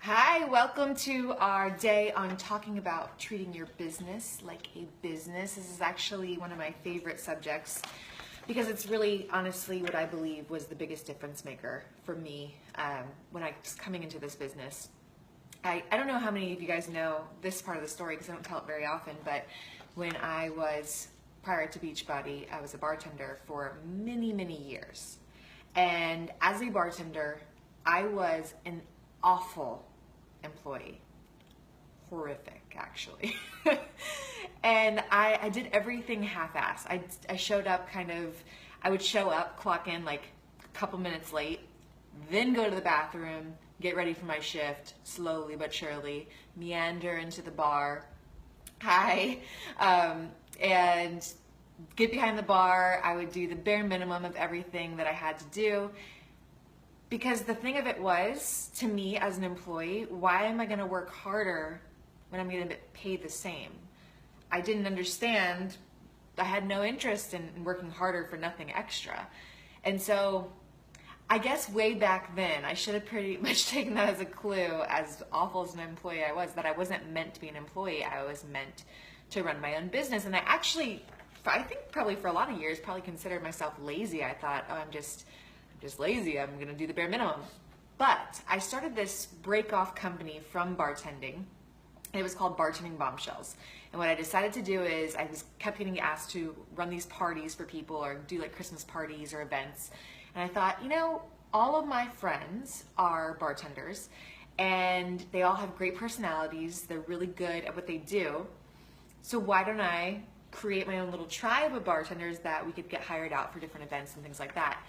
Hi, welcome to our day on talking about treating your business like a business. This is actually one of my favorite subjects because it's really honestly what I believe was the biggest difference maker for me when I was coming into this business. I don't know how many of you guys know this part of the story because I don't tell it very often, but when I was prior to Beachbody, I was a bartender for many, many years. And as a bartender, I was an awful employee. Horrific, actually. And I did everything half-ass. I showed up I would show up, clock in like a couple minutes late, then go to the bathroom, get ready for my shift, slowly but surely, meander into the bar, and get behind the bar. I would do the bare minimum of everything that I had to do. Because the thing of it was, to me as an employee, why am I going to work harder when I'm going to get paid the same? I didn't understand. I had no interest in working harder for nothing extra. And so I guess way back then, I should have pretty much taken that as a clue, as awful as an employee I was, that I wasn't meant to be an employee. I was meant to run my own business. And I think probably for a lot of years, probably considered myself lazy. I thought, oh, I'm just lazy. I'm going to do the bare minimum. But I started this break-off company from bartending. It was called Bartending Bombshells. And what I decided to do is I kept getting asked to run these parties for people or do like Christmas parties or events. And I thought, all of my friends are bartenders and they all have great personalities. They're really good at what they do. So why don't I create my own little tribe of bartenders that we could get hired out for different events and things like that?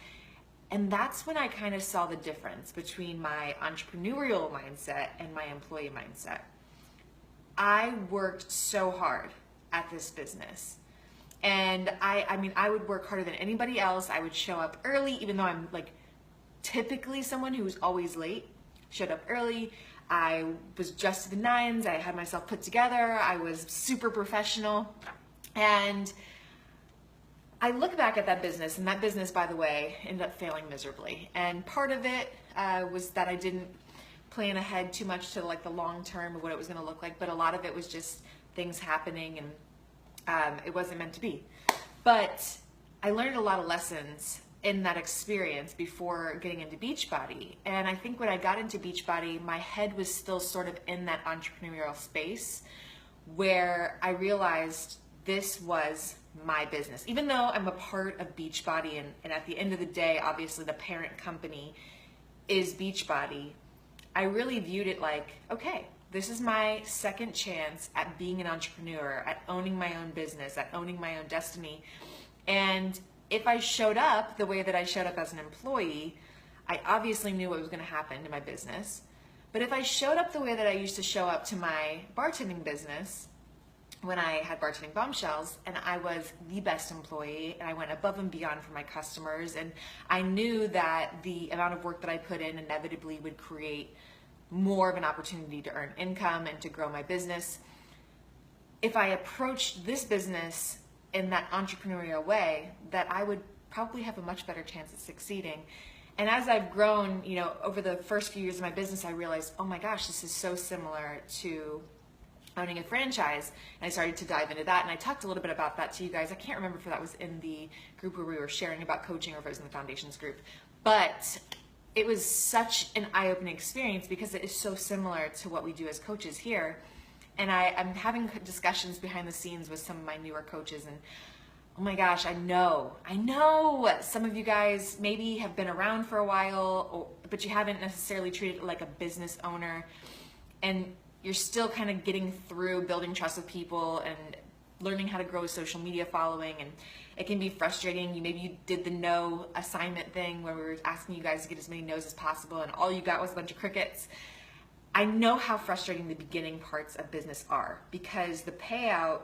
And that's when I kind of saw the difference between my entrepreneurial mindset and my employee mindset. I worked so hard at this business. And I would work harder than anybody else. I would show up early, even though I'm like typically someone who's always late. Showed up early. I was dressed to the nines. I had myself put together. I was super professional. And I look back at that business, and that business, by the way, ended up failing miserably. And part of it was that I didn't plan ahead too much to like the long term of what it was going to look like, but a lot of it was just things happening, and it wasn't meant to be. But I learned a lot of lessons in that experience before getting into Beachbody. And I think when I got into Beachbody, my head was still sort of in that entrepreneurial space where I realized this was my business. Even though I'm a part of Beachbody, and at the end of the day, obviously the parent company is Beachbody, I really viewed it like, okay, this is my second chance at being an entrepreneur, at owning my own business, at owning my own destiny. And if I showed up the way that I showed up as an employee, I obviously knew what was going to happen to my business. But if I showed up the way that I used to show up to my bartending business, when I had Bartending Bombshells, and I was the best employee, and I went above and beyond for my customers, and I knew that the amount of work that I put in inevitably would create more of an opportunity to earn income and to grow my business. If I approached this business in that entrepreneurial way, that I would probably have a much better chance at succeeding. And as I've grown, over the first few years of my business, I realized, oh my gosh, this is so similar to owning a franchise. And I started to dive into that, and I talked a little bit about that to you guys. I can't remember if that was in the group where we were sharing about coaching or if it was in the foundations group, but it was such an eye-opening experience because it is so similar to what we do as coaches here. And I'm having discussions behind the scenes with some of my newer coaches, and oh my gosh, I know some of you guys maybe have been around for a while, but you haven't necessarily treated it like a business owner, and you're still kind of getting through building trust with people and learning how to grow a social media following, and it can be frustrating. Maybe you did the no assignment thing where we were asking you guys to get as many no's as possible, and all you got was a bunch of crickets. I know how frustrating the beginning parts of business are because the payout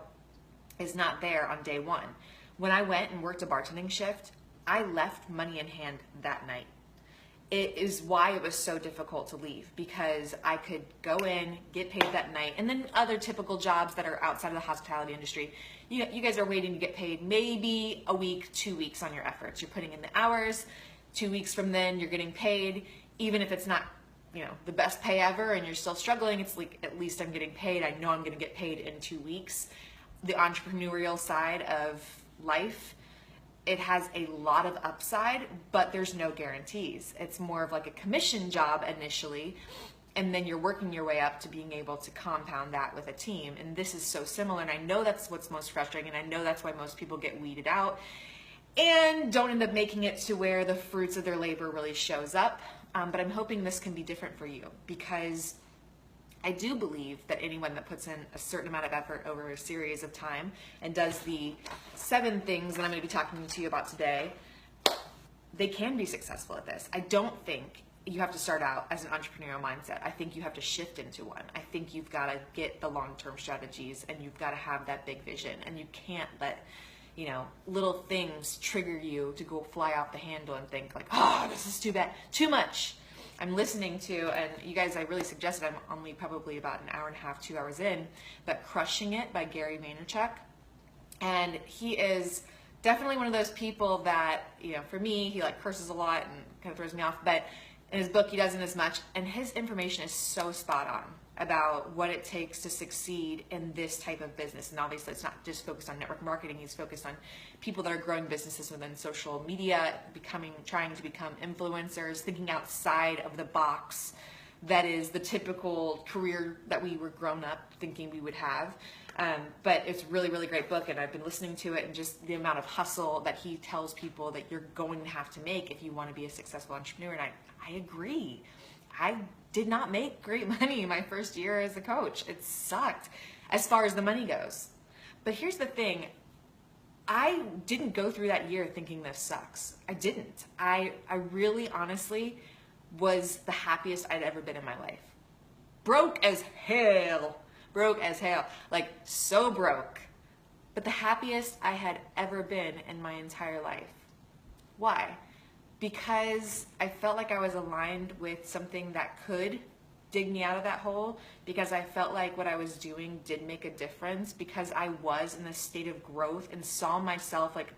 is not there on day one. When I went and worked a bartending shift, I left money in hand that night. It is why it was so difficult to leave, because I could go in, get paid that night, and then other typical jobs that are outside of the hospitality industry, you guys are waiting to get paid maybe a week, 2 weeks on your efforts. You're putting in the hours, 2 weeks from then you're getting paid, even if it's not the best pay ever and you're still struggling, it's like, at least I'm getting paid. I know I'm going to get paid in 2 weeks. The entrepreneurial side of life, it has a lot of upside, but there's no guarantees. It's more of like a commission job initially, and then you're working your way up to being able to compound that with a team. And this is so similar, and I know that's what's most frustrating, and I know that's why most people get weeded out and don't end up making it to where the fruits of their labor really shows up. But I'm hoping this can be different for you, because I do believe that anyone that puts in a certain amount of effort over a series of time and does the 7 things that I'm going to be talking to you about today, they can be successful at this. I don't think you have to start out as an entrepreneurial mindset. I think you have to shift into one. I think you've got to get the long-term strategies, and you've got to have that big vision, and you can't let little things trigger you to go fly off the handle and think like, oh, this is too bad, too much. I'm listening to, and you guys, I really suggested, I'm only probably about an hour and a half, 2 hours in, but Crushing It by Gary Vaynerchuk. And he is definitely one of those people that, for me, he like curses a lot and kind of throws me off, but in his book, he doesn't as much. And his information is so spot on about what it takes to succeed in this type of business. And obviously it's not just focused on network marketing. He's focused on people that are growing businesses within social media, trying to become influencers, thinking outside of the box that is the typical career that we were grown up thinking we would have. But it's a really, really great book, and I've been listening to it, and just the amount of hustle that he tells people that you're going to have to make if you want to be a successful entrepreneur. And I agree. I did not make great money my first year as a coach. It sucked as far as the money goes. But here's the thing. I didn't go through that year thinking this sucks. I didn't. I really honestly was the happiest I'd ever been in my life. Broke as hell. Like so broke. But the happiest I had ever been in my entire life. Why? Because I felt like I was aligned with something that could dig me out of that hole, because I felt like what I was doing did make a difference, because I was in this state of growth and saw myself, like,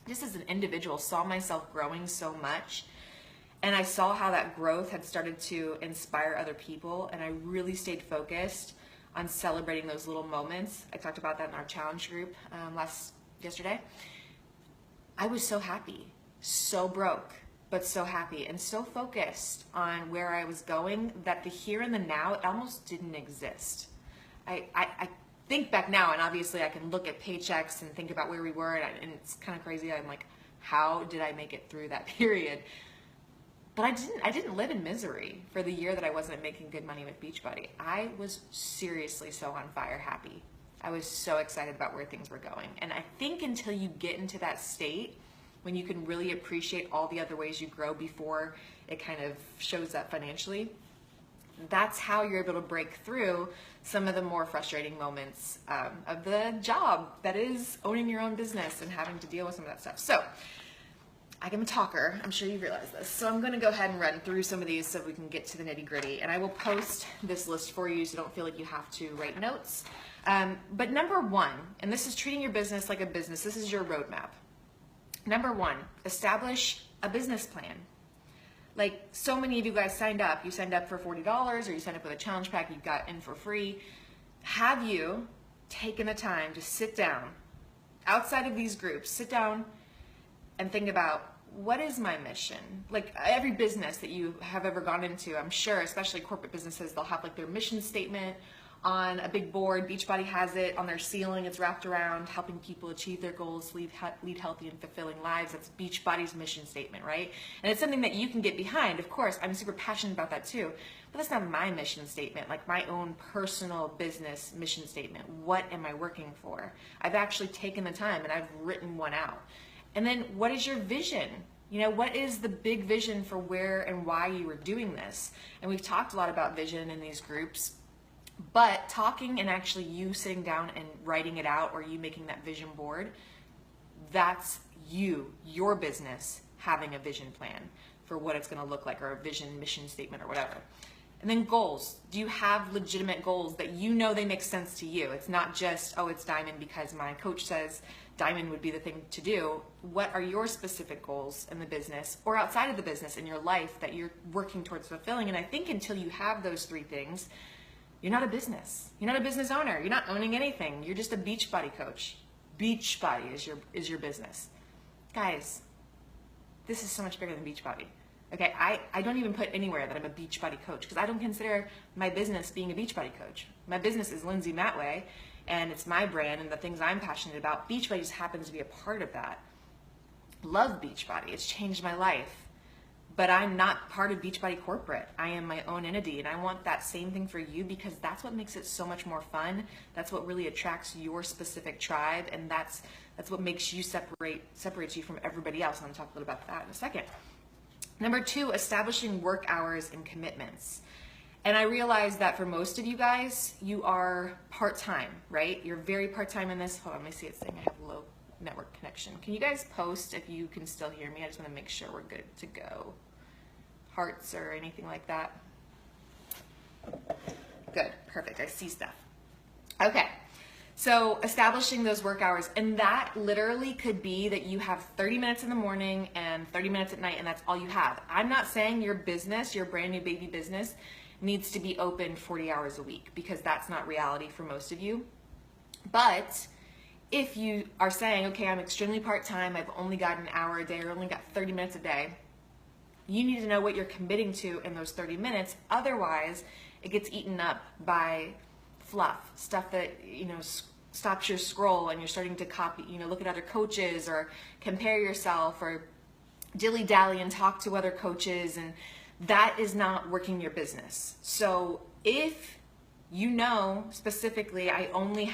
just as an individual, saw myself growing so much. And I saw how that growth had started to inspire other people, and I really stayed focused on celebrating those little moments. I talked about that in our challenge group yesterday. I was so happy. So broke, but so happy, and so focused on where I was going that the here and the now, it almost didn't exist. I think back now, and obviously I can look at paychecks and think about where we were, and it's kind of crazy. I'm like, how did I make it through that period? But I didn't live in misery for the year that I wasn't making good money with Beachbody. I was seriously so on fire happy. I was so excited about where things were going. And I think until you get into that state, when you can really appreciate all the other ways you grow before it kind of shows up financially, that's how you're able to break through some of the more frustrating moments of the job that is owning your own business and having to deal with some of that stuff. So I am a talker. I'm sure you realize this. So I'm going to go ahead and run through some of these so we can get to the nitty gritty. And I will post this list for you so you don't feel like you have to write notes. But number 1, and this is treating your business like a business. This is your roadmap. Number 1, establish a business plan. Like so many of you guys signed up. You signed up for $40, or you signed up with a challenge pack you got in for free. Have you taken the time to sit down outside of these groups, sit down and think about, what is my mission? Like every business that you have ever gone into, I'm sure, especially corporate businesses, they'll have like their mission statement on a big board. Beachbody has it on their ceiling. It's wrapped around helping people achieve their goals, lead healthy and fulfilling lives. That's Beachbody's mission statement, right? And it's something that you can get behind. Of course, I'm super passionate about that too, but that's not my mission statement, like my own personal business mission statement. What am I working for? I've actually taken the time and I've written one out. And then what is your vision? What is the big vision for where and why you were doing this? And we've talked a lot about vision in these groups. But talking and actually you sitting down and writing it out, or you making that vision board, that's your business having a vision plan for what it's going to look like, or a vision mission statement or whatever. And then goals. Do you have legitimate goals that you know they make sense to you? It's not just, oh, it's Diamond because my coach says Diamond would be the thing to do. What are your specific goals in the business or outside of the business in your life that you're working towards fulfilling? And I think until you have those three things, you're not a business. You're not a business owner. You're not owning anything. You're just a Beachbody coach. Beachbody is your business. Guys, this is so much bigger than Beachbody. Okay, I don't even put anywhere that I'm a Beachbody coach because I don't consider my business being a Beachbody coach. My business is Lindsay Matway, and it's my brand and the things I'm passionate about. Beachbody just happens to be a part of that. Love Beachbody. It's changed my life. But I'm not part of Beachbody corporate. I am my own entity, and I want that same thing for you because that's what makes it so much more fun. That's what really attracts your specific tribe, and that's what makes you separates you from everybody else. I'm going to talk a little about that in a second. Number 2, establishing work hours and commitments. And I realize that for most of you guys, you are part-time, right? You're very part-time in this. Hold on, let me see. It's saying I have low network connection. Can you guys post if you can still hear me? I just want to make sure we're good to go. Hearts or anything like that. Good, perfect. I see stuff. Okay. So establishing those work hours, and that literally could be that you have 30 minutes in the morning and 30 minutes at night, and that's all you have. I'm not saying your business, your brand new baby business, needs to be open 40 hours a week because that's not reality for most of you. But if you are saying, okay, I'm extremely part-time, I've only got an hour a day or only got 30 minutes a day, you need to know what you're committing to in those 30 minutes. Otherwise, it gets eaten up by fluff, stuff that, stops your scroll and you're starting to copy, look at other coaches or compare yourself or dilly-dally and talk to other coaches, and that is not working your business. So if you know specifically, I'm going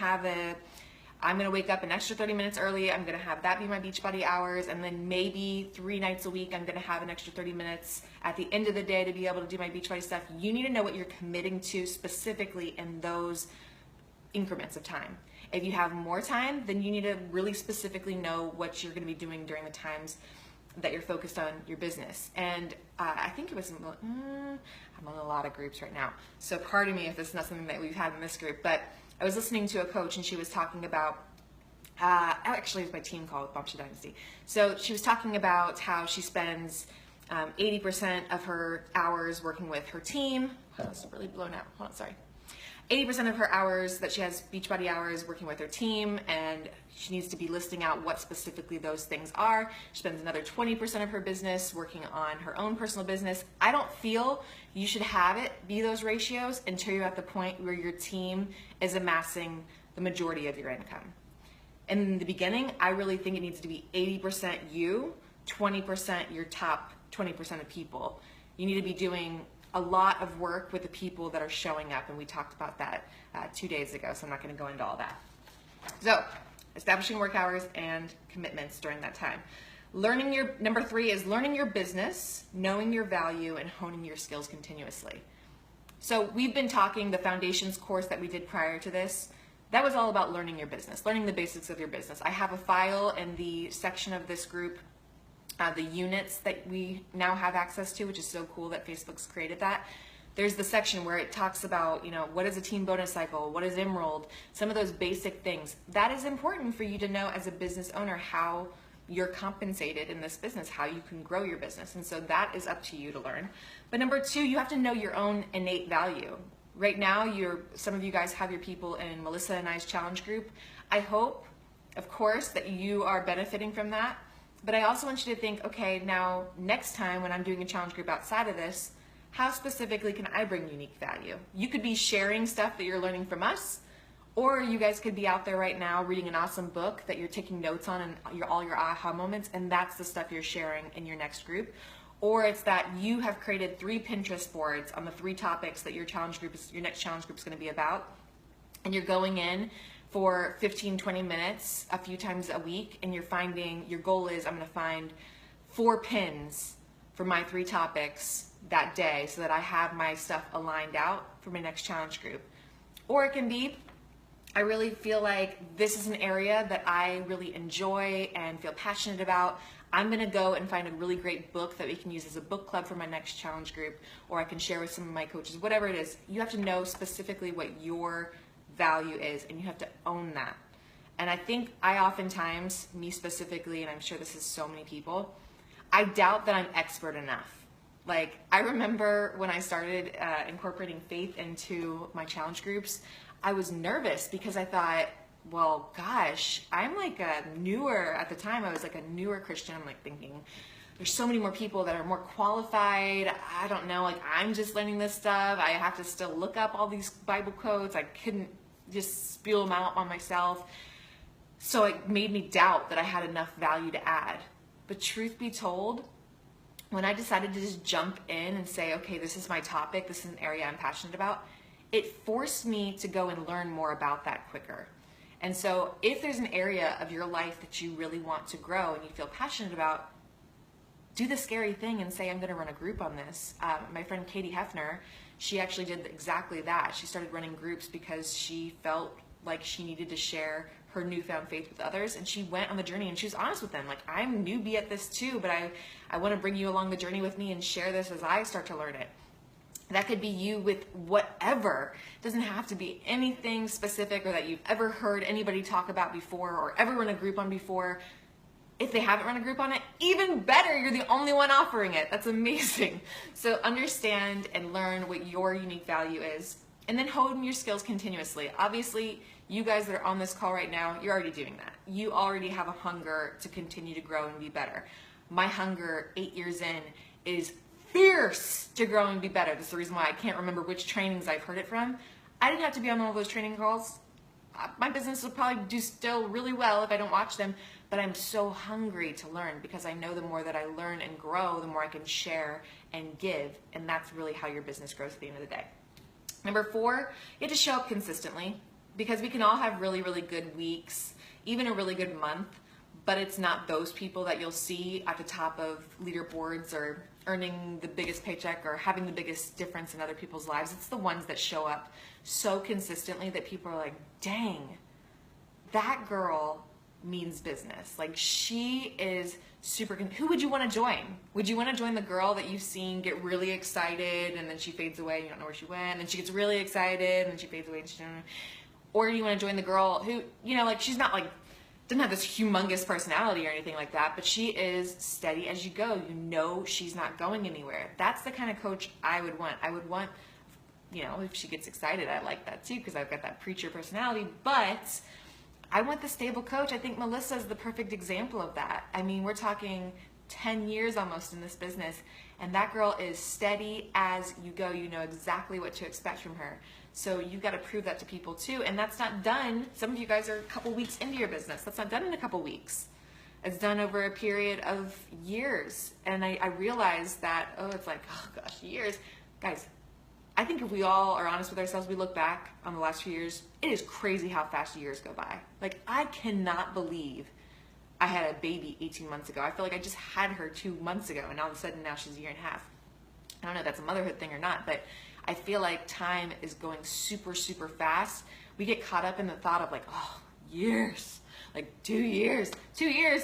to wake up an extra 30 minutes early, I'm going to have that be my Beachbody hours, and then maybe 3 nights a week I'm going to have an extra 30 minutes at the end of the day to be able to do my Beachbody stuff. You need to know what you're committing to specifically in those increments of time. If you have more time, then you need to really specifically know what you're going to be doing during the times that you're focused on your business. And I think it was, I'm on a lot of groups right now, so pardon me if this is not something that we've had in this group, but I was listening to a coach and she was talking about, actually it was my team call with Bombshell Dynasty. So she was talking about how she spends 80% of her hours working with her team. Oh, it's really blown out. Hold on, sorry. 80% of her hours that she has Beachbody hours working with her team, and she needs to be listing out what specifically those things are. She spends another 20% of her business working on her own personal business. I don't feel you should have it be those ratios until you're at the point where your team is amassing the majority of your income. In the beginning, I really think it needs to be 80% you, 20% your top 20% of people. You need to be doing a lot of work with the people that are showing up, and we talked about that 2 days ago, so I'm not going to go into all that. So, establishing work hours and commitments during that time. Number 3 is learning your business, knowing your value, and honing your skills continuously. So we've been talking, the foundations course that we did prior to this, that was all about learning your business, learning the basics of your business. I have a file in the section of this group, the units that we now have access to, which is so cool that Facebook's created that. There's the section where it talks about, what is a team bonus cycle, what is Emerald, some of those basic things. That is important for you to know as a business owner how you're compensated in this business, how you can grow your business. And so that is up to you to learn. But number 2, you have to know your own innate value. Right now, some of you guys have your people in Melissa and I's challenge group. I hope, of course, that you are benefiting from that. But I also want you to think, okay, now next time when I'm doing a challenge group outside of this, how specifically can I bring unique value? You could be sharing stuff that you're learning from us, or you guys could be out there right now reading an awesome book that you're taking notes on and all your aha moments, and that's the stuff you're sharing in your next group. Or it's that you have created 3 Pinterest boards on the 3 topics that your next challenge group is going to be about, and you're going in for 15-20 minutes a few times a week, and your goal is, I'm going to find 4 pins for my 3 topics that day so that I have my stuff aligned out for my next challenge group. Or it can be, I really feel like this is an area that I really enjoy and feel passionate about. I'm gonna go and find a really great book that we can use as a book club for my next challenge group, or I can share with some of my coaches, whatever it is. You have to know specifically what your value is, and you have to own that. And I think I oftentimes, me specifically, and I'm sure this is so many people, I doubt that I'm expert enough. Like, I remember when I started incorporating faith into my challenge groups, I was nervous because I thought, well, gosh, I'm like a newer, at the time I was like a newer Christian. I'm like thinking, there's so many more people that are more qualified. I don't know, like I'm just learning this stuff. I have to still look up all these Bible quotes. I couldn't just spew them out on myself. So it made me doubt that I had enough value to add. But truth be told, when I decided to just jump in and say, okay, this is my topic, this is an area I'm passionate about, it forced me to go and learn more about that quicker. And so if there's an area of your life that you really want to grow and you feel passionate about, do the scary thing and say, I'm going to run a group on this. My friend Katie Hefner, she actually did exactly that. She started running groups because she felt like she needed to share her newfound faith with others, and she went on the journey and she was honest with them. Like, I'm newbie at this too, but I want to bring you along the journey with me and share this as I start to learn it. That could be you with whatever. It doesn't have to be anything specific or that you've ever heard anybody talk about before or ever run a group on before. If they haven't run a group on it, even better, you're the only one offering it. That's amazing. So understand and learn what your unique value is, and then hone your skills continuously. Obviously, you guys that are on this call right now, you're already doing that. You already have a hunger to continue to grow and be better. My hunger 8 years in is fierce to grow and be better. That's the reason why I can't remember which trainings I've heard it from. I didn't have to be on all those training calls. My business will probably do still really well if I don't watch them, but I'm so hungry to learn because I know the more that I learn and grow, the more I can share and give, and that's really how your business grows at the end of the day. Number 4, you have to show up consistently, because we can all have really, really good weeks, even a really good month, but it's not those people that you'll see at the top of leaderboards or earning the biggest paycheck or having the biggest difference in other people's lives. It's the ones that show up so consistently that people are like, dang, that girl means business. Like, she is super, who would you want to join? Would you want to join the girl that you've seen get really excited and then she fades away and you don't know where she went, and she gets really excited and then she fades away and she don't know? Or do you want to join the girl who, you know, like, she's not like, doesn't have this humongous personality or anything like that, but she is steady as you go. You know she's not going anywhere. That's the kind of coach I would want. I would want, you know, if she gets excited, I like that too because I've got that preacher personality, but I want the stable coach. I think Melissa is the perfect example of that. I mean, we're talking 10 years almost in this business, and that girl is steady as you go. You know exactly what to expect from her. So you got to prove that to people too. And that's not done. Some of you guys are a couple weeks into your business. That's not done in a couple weeks. It's done over a period of years. And I realized that, it's like, oh gosh, years. Guys, I think if we all are honest with ourselves, we look back on the last few years, it is crazy how fast years go by. Like, I cannot believe I had a baby 18 months ago. I feel like I just had her 2 months ago, and all of a sudden now she's a year and a half. I don't know if that's a motherhood thing or not, but I feel like time is going super, super fast. We get caught up in the thought of like, oh, years, like 2 years. 2 years,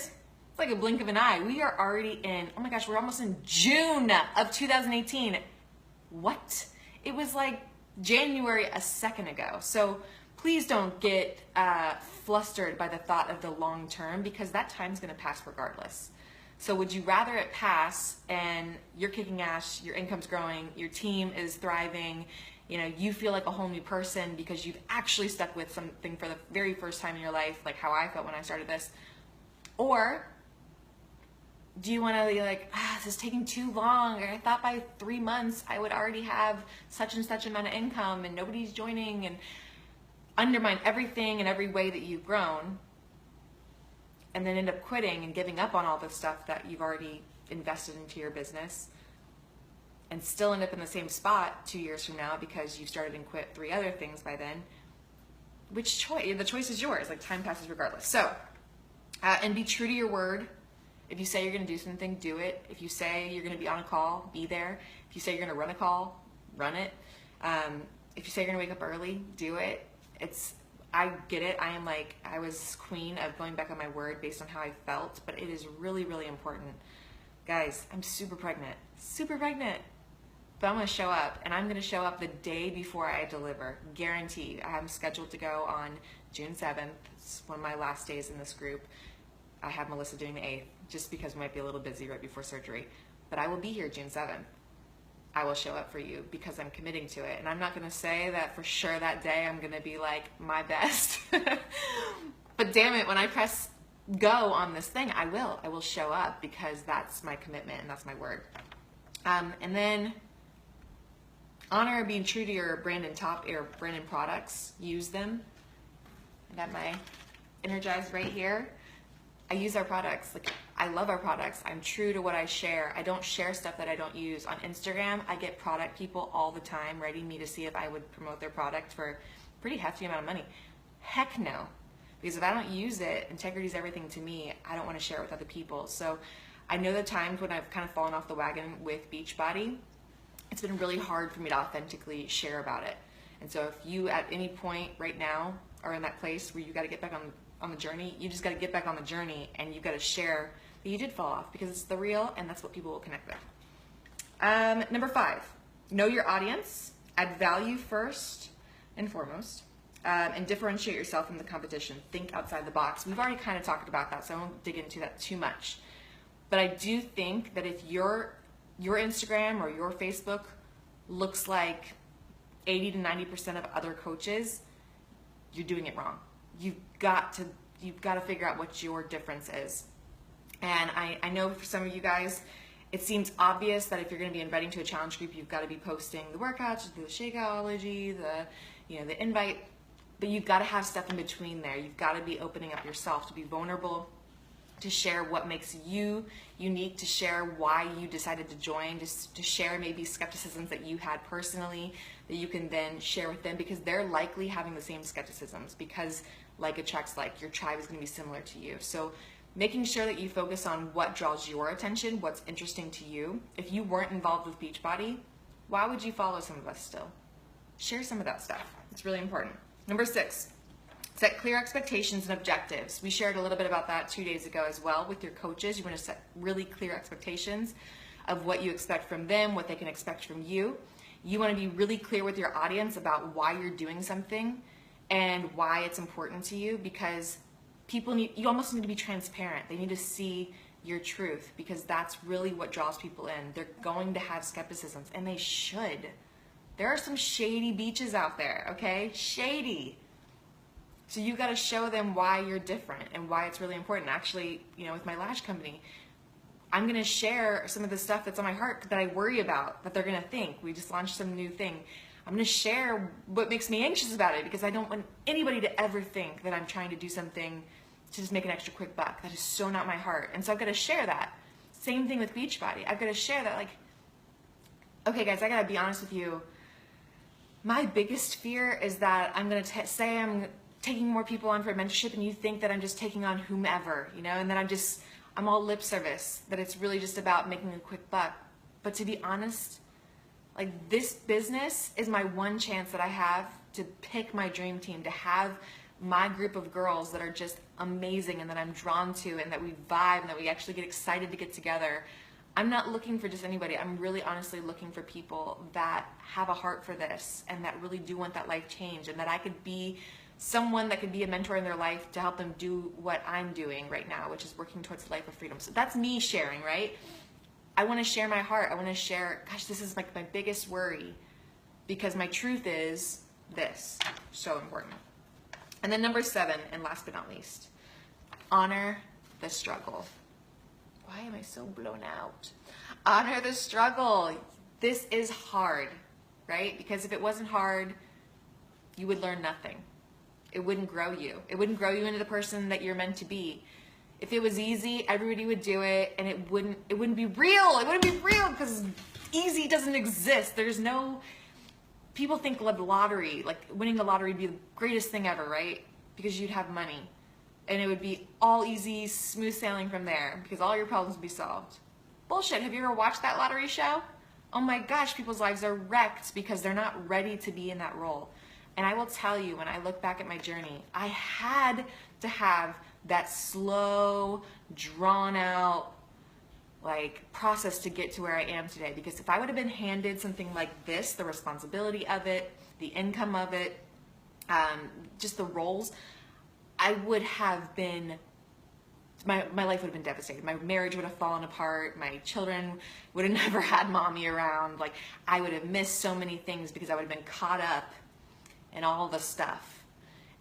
it's like a blink of an eye. We are already in, oh my gosh, we're almost in June of 2018. What? It was like January a second ago. So please don't get flustered by the thought of the long term, because that time's gonna pass regardless. So would you rather it pass and you're kicking ass, your income's growing, your team is thriving, you know, you feel like a whole new person because you've actually stuck with something for the very first time in your life, like how I felt when I started this? Or do you want to be like, this is taking too long, or I thought by 3 months I would already have such and such amount of income and nobody's joining, and undermine everything and every way that you've grown, and then end up quitting and giving up on all the stuff that you've already invested into your business, and still end up in the same spot 2 years from now because you started and quit 3 other things by then? Which choice? The choice is yours. Like, time passes regardless. So, and be true to your word. If you say you're going to do something, do it. If you say you're going to be on a call, be there. If you say you're going to run a call, run it. If you say you're going to wake up early, do it. It's I get it. I was queen of going back on my word based on how I felt, but it is really, really important. Guys, I'm super pregnant, but I'm gonna show up, and I'm gonna show up the day before I deliver, guaranteed. I'm scheduled to go on June 7th. It's one of my last days in this group. I have Melissa doing the 8th, just because we might be a little busy right before surgery, but I will be here June 7th. I will show up for you because I'm committing to it. And I'm not gonna say that for sure that day I'm gonna be like my best. But damn it, when I press go on this thing, I will show up because that's my commitment and that's my word. And then honor being true to your brand and brand and products. Use them. I got my Energized right here. I use our products. Like, I love our products. I'm true to what I share. I don't share stuff that I don't use. On Instagram, I get product people all the time writing me to see if I would promote their product for a pretty hefty amount of money. Heck no. Because if I don't use it, integrity is everything to me. I don't want to share it with other people. So I know the times when I've kind of fallen off the wagon with Beachbody, it's been really hard for me to authentically share about it. And so if you at any point right now are in that place where you got to get back on the journey, you just got to get back on the journey, and you got to share that you did fall off, because it's the real, and that's what people will connect with. Number 5, know your audience, add value first and foremost, and differentiate yourself from the competition. Think outside the box. We've already kind of talked about that, so I won't dig into that too much. But I do think that if your Instagram or your Facebook looks like 80 to 90% of other coaches, you're doing it wrong. You've got to figure out what your difference is. And I know for some of you guys, it seems obvious that if you're going to be inviting to a challenge group, you've got to be posting the workouts, the Shakeology, the invite, but you've got to have stuff in between there. You've got to be opening up yourself to be vulnerable, to share what makes you unique, to share why you decided to join, to share maybe skepticisms that you had personally that you can then share with them, because they're likely having the same skepticisms, because like attracts like, your tribe is going to be similar to you. So making sure that you focus on what draws your attention, what's interesting to you. If you weren't involved with Beachbody, why would you follow some of us still? Share some of that stuff. It's really important. Number 6, set clear expectations and objectives. We shared a little bit about that 2 days ago as well with your coaches. You want to set really clear expectations of what you expect from them, what they can expect from you. You want to be really clear with your audience about why you're doing something and why it's important to you, because you almost need to be transparent. They need to see your truth, because that's really what draws people in. They're going to have skepticisms, and they should. There are some shady beaches out there, okay? Shady. So you got to show them why you're different and why it's really important. Actually, with my lash company, I'm going to share some of the stuff that's on my heart that I worry about, that they're going to think. We just launched some new thing. I'm going to share what makes me anxious about it, because I don't want anybody to ever think that I'm trying to do something to just make an extra quick buck. That is so not my heart. And so I've got to share that. Same thing with Beachbody. I've got to share that, like, okay guys, I got to be honest with you. My biggest fear is that I'm going to say I'm taking more people on for a mentorship, and you think that I'm just taking on whomever, and then I'm all lip service, that it's really just about making a quick buck. But to be honest, like, this business is my one chance that I have to pick my dream team, to have my group of girls that are just amazing and that I'm drawn to, and that we vibe and that we actually get excited to get together. I'm not looking for just anybody. I'm really honestly looking for people that have a heart for this and that really do want that life change, and that I could be someone that could be a mentor in their life to help them do what I'm doing right now, which is working towards a life of freedom. So that's me sharing, right? I want to share my heart. I want to share, gosh, this is like my biggest worry, because my truth is this. So important. And then number 7, and last but not least, honor the struggle. Why am I so blown out? Honor the struggle. This is hard, right? Because if it wasn't hard, you would learn nothing. It wouldn't grow you. It wouldn't grow you into the person that you're meant to be. If it was easy, everybody would do it, and it wouldn't be real. It wouldn't be real, because easy doesn't exist. There's no, people think the lottery, like winning the lottery would be the greatest thing ever, right? Because you'd have money, and it would be all easy, smooth sailing from there, because all your problems would be solved. Bullshit. Have you ever watched that lottery show? Oh my gosh, people's lives are wrecked because they're not ready to be in that role. And I will tell you, when I look back at my journey, I had to have that slow, drawn out, like, process to get to where I am today. Because if I would have been handed something like this, the responsibility of it, the income of it, just the roles, I would have been, my life would have been devastated. My marriage would have fallen apart. My children would have never had mommy around. Like, I would have missed so many things because I would have been caught up in all the stuff.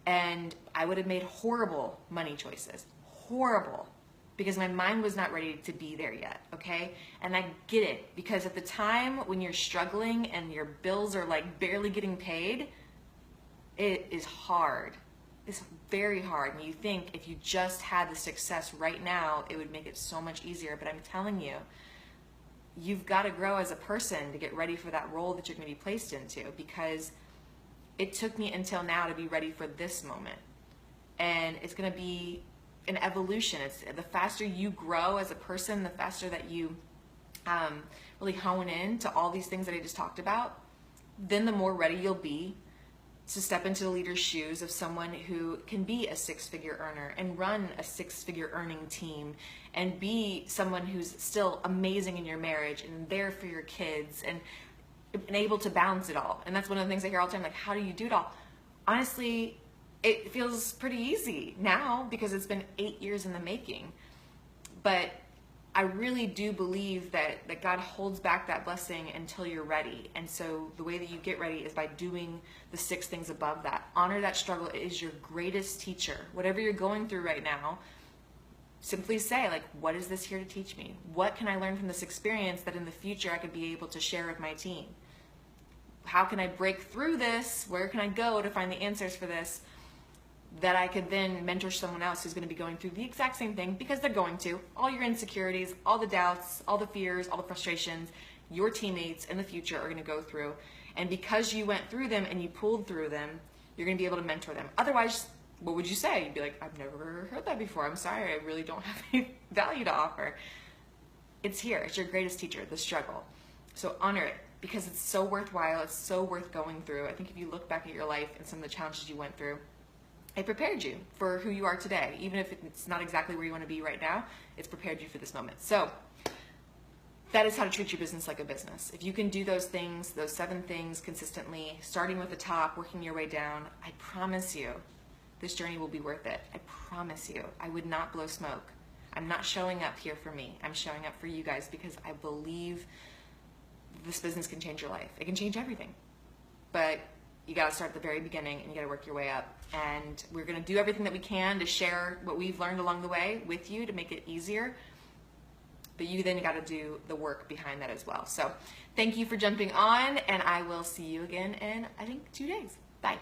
And I would have made horrible money choices. Horrible. Because my mind was not ready to be there yet, okay? And I get it, because at the time when you're struggling and your bills are like barely getting paid, it is hard. It's very hard. And you think if you just had the success right now, it would make it so much easier. But I'm telling you, you've got to grow as a person to get ready for that role that you're going to be placed into, because it took me until now to be ready for this moment. And it's going to be an evolution. It's the faster you grow as a person, the faster that you really hone in to all these things that I just talked about, then the more ready you'll be to step into the leader's shoes of someone who can be a six-figure earner and run a six-figure earning team and be someone who's still amazing in your marriage and there for your kids and able to balance it all. And that's one of the things I hear all the time, like, how do you do it all? Honestly, it feels pretty easy now because it's been 8 years in the making. But I really do believe that God holds back that blessing until you're ready. And so the way that you get ready is by doing the 6 things above that. Honor that struggle. It is your greatest teacher. Whatever you're going through right now, simply say, like, what is this here to teach me? What can I learn from this experience that in the future I could be able to share with my team? How can I break through this? Where can I go to find the answers for this, that I could then mentor someone else who's going to be going through the exact same thing, because they're going to. All your insecurities, all the doubts, all the fears, all the frustrations, your teammates in the future are going to go through. And because you went through them and you pulled through them, you're going to be able to mentor them. Otherwise, what would you say? You'd be like, I've never heard that before. I'm sorry, I really don't have any value to offer. It's here. It's your greatest teacher, the struggle. So honor it, because it's so worthwhile. It's so worth going through. I think if you look back at your life and some of the challenges you went through, it prepared you for who you are today. Even if it's not exactly where you want to be right now, it's prepared you for this moment. So that is how to treat your business like a business. If you can do those things, those 7 things consistently, starting with the top, working your way down, I promise you, this journey will be worth it. I promise you. I would not blow smoke. I'm not showing up here for me. I'm showing up for you guys, because I believe this business can change your life. It can change everything. But you got to start at the very beginning and you got to work your way up. And we're going to do everything that we can to share what we've learned along the way with you to make it easier. But you then got to do the work behind that as well. So thank you for jumping on, and I will see you again in, I think, 2 days. Bye.